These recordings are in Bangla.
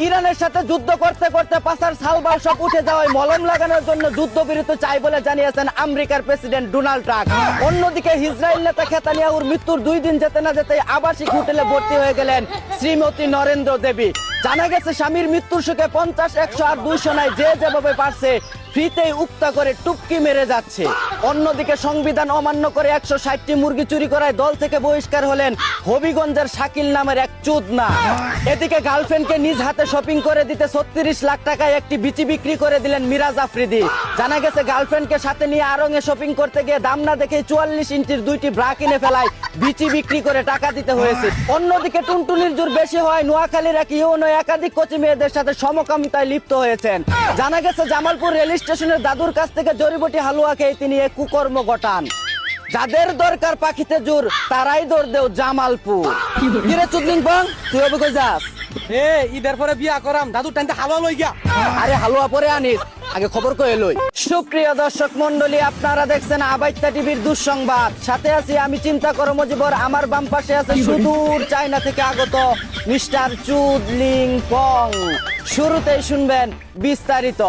ইরানের সাথে যুদ্ধ করতে করতে পাছার ছালবাল সব উঠে যাওয়ায় মলম লাগানোর জন্য যুদ্ধবিরতি চাই বলে জানিয়েছেন আমেরিকার প্রেসিডেন্ট ডোনাল্ড ট্রাম্প। অন্যদিকে ইসরায়েল নেতা নেতানিয়াহুর মৃত্যুর 2 দিন যেতে না যেতেই আবাসিক হোটেলে ভর্তি হয়ে গেলেন শ্রীমতী নরেন্দ্র দেবী। জানা গেছে স্বামীর মৃত্যুর শোকে 50, 100 আর 200 নয়, যে যেভাবে পারছে ফ্রিতেই উক্তা করে টুপকি মেরে যাচ্ছে। অন্যদিকে সংবিধান অমান্য করে 160টি মুরগি চুরি করায় দল থেকে বহিষ্কার হলেন হবিগঞ্জের শাকিল নামের এক চোদনা। এদিকে গার্লফ্রেন্ডকে নিজ হাতে শপিং করে দিতে 36 লাখ টাকায় একটি বিচি বিক্রি করে দিলেন মিরাজ আফ্রিদি। জানা গেছে গার্লফ্রেন্ডকে সাথে নিয়ে আড়ং-এ শপিং করতে গিয়ে দাম না দেখে 44 ইঞ্চির 2টি ব্রা কিনে ফেলায় বিচি বিক্রি করে টাকা দিতে হয়েছে। অন্যদিকে টুনটুনির জোর বেশি হয় নোয়াখালীর এক ইউনো একাধিক কোচি মেয়েদের সাথে সমকামিতায় লিপ্ত হয়েছেন। জানা গেছে জামালপুর রেল স্টেশনের দাদুর কাছ থেকে জড়িবটি হালুয়া খেয়ে তিনি এক কুকর্ম ঘটান। যাদের দরকার পাখিতে জোর তারাই দৌড় দেও জামালপুর। কিরে চুদলিং বং, তুই অবি কই যাস? ঈদের পরে বিয়া করাম, দাদু টাইমটা হালুয়া লই গিয়া। আরে হালুয়া পরে আনিস, আগে খবর কই লই। সুপ্রিয় দর্শক মন্ডলী, আপনারা দেখছেন আবাইত্যা টিভির দুঃসংবাদ। সাথে আছি আমি চিন্তা করো মজিবর, আমার বাম পাশে আছে সুদূর চায়না থেকে আগত মিস্টার চুদলিং পং। শুরুতেই শুনবেন বিস্তারিত।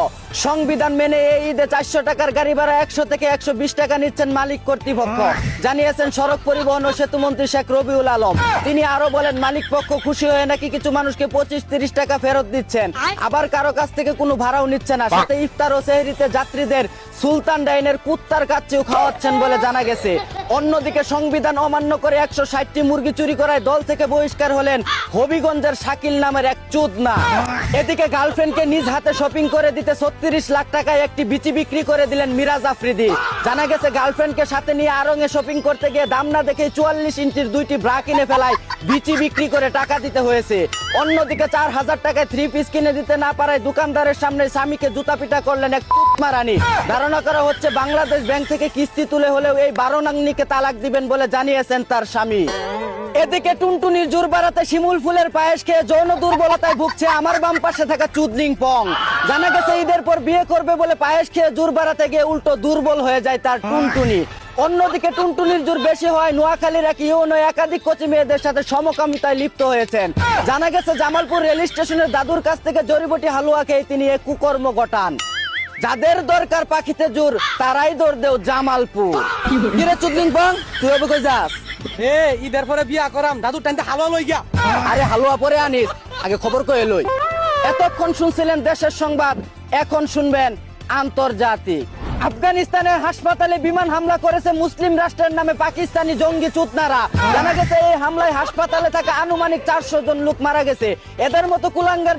সংবিধান মেনে এই ঈদে 400 টাকার গাড়ি ভাড়া 100 থেকে 120 টাকা নিচ্ছেন মালিক কর্তৃপক্ষ, জানিয়েছেন সড়ক পরিবহন ও সেতু মন্ত্রী শেখ রবিউল আলম। তিনি আরো বলেন মালিক পক্ষ খুশি হয়ে নাকি কিছু মানুষকে 25-30 টাকা ফেরত দিচ্ছেন, আবার কারো কাছ থেকে কোনো ভাড়াও নিচ্ছে না। সাথে ইফতার ও সেহরিতে যাত্রীদের সুলতান ডাইনের কুত্তার কাচ্চিও খাওয়াচ্ছেন বলে জানা গেছে। অন্যদিকে সংবিধান অমান্য করে 160টি মুরগি চুরি করায় দল থেকে বহিষ্কার হলেন হবিগঞ্জের শাকিল নামের এক চোদনা। এদিকে গার্লফ্রেন্ডকে নিজ হাতে শপিং করে দিতে 36 লাখ টাকায় একটি বিচি বিক্রি করে দিলেন মিরাজ আফ্রিদি। জানা গেছে গার্লফ্রেন্ডকে সাথে নিয়ে আড়ং-এ শপিং করতে গিয়ে দাম না দেখে 44 ইঞ্চির 2টি ব্রা কিনে ফেলায় বিচি বিক্রি করে টাকা দিতে হয়েছে। অন্যদিকে 4000 টাকায় 3 পিস কিনে দিতে না পারায় দোকানদারের সামনে স্বামীকে জুতা পিটা করলেন এক রানী। ধারণা করা হচ্ছে বাংলাদেশ ব্যাংক থেকে কিস্তি তুলে হলেও এই 12 নাংনিকে তালাক দিবেন বলে জানিয়েছেন তার স্বামী। এদিকে টুনটুনির জোর বাড়াতে শিমুল ফুলের পায়েস খেয়ে যৌন দুর্বলতায় ভুগছে আমার বাম পাশে থাকা চুদলিং পং। জানা গেছে ঈদের পর বিয়ে করবে বলে পায়েস খেয়ে জোর বাড়াতে গিয়ে উল্টো দুর্বল হয়ে যায় তার টুনটুনি। অন্যদিকে টুনটুনির জোর বেশি হয় নোয়াখালীর এক ইউনো একাধিক কোচি মেয়েদের সাথে সমকামিতায় লিপ্ত হয়েছেন। জানা গেছে জামালপুর রেল স্টেশনের দাদুর কাছ থেকে জড়িবটি হালুয়া খেয়ে তিনি এক কুকর্ম ঘটান। যাদের দরকার পাখিতে জোর তারাই দৌড় দেও জামালপুর। কিরে চুদলিং বং, তুই অবি কই যাস? ঈদের পরে বিয়া করাম, দাদু টাইমটা হালুয়া লই গিয়া। আরে হালুয়া পরে আনিস, আগে খবর কই লই। এতক্ষণ শুনছিলেন দেশের সংবাদ, এখন শুনবেন আন্তর্জাতিক। আফগানিস্তানের হাসপাতালে বিমান হামলা করেছে মুসলিম রাষ্ট্রের নামে পাকিস্তানি জঙ্গি চুতনারা। জানা গেছে এই হামলায় হাসপাতালে থাকা আনুমানিক 400 জন লোক মারা গেছে। এদের মতো কুলাঙ্গার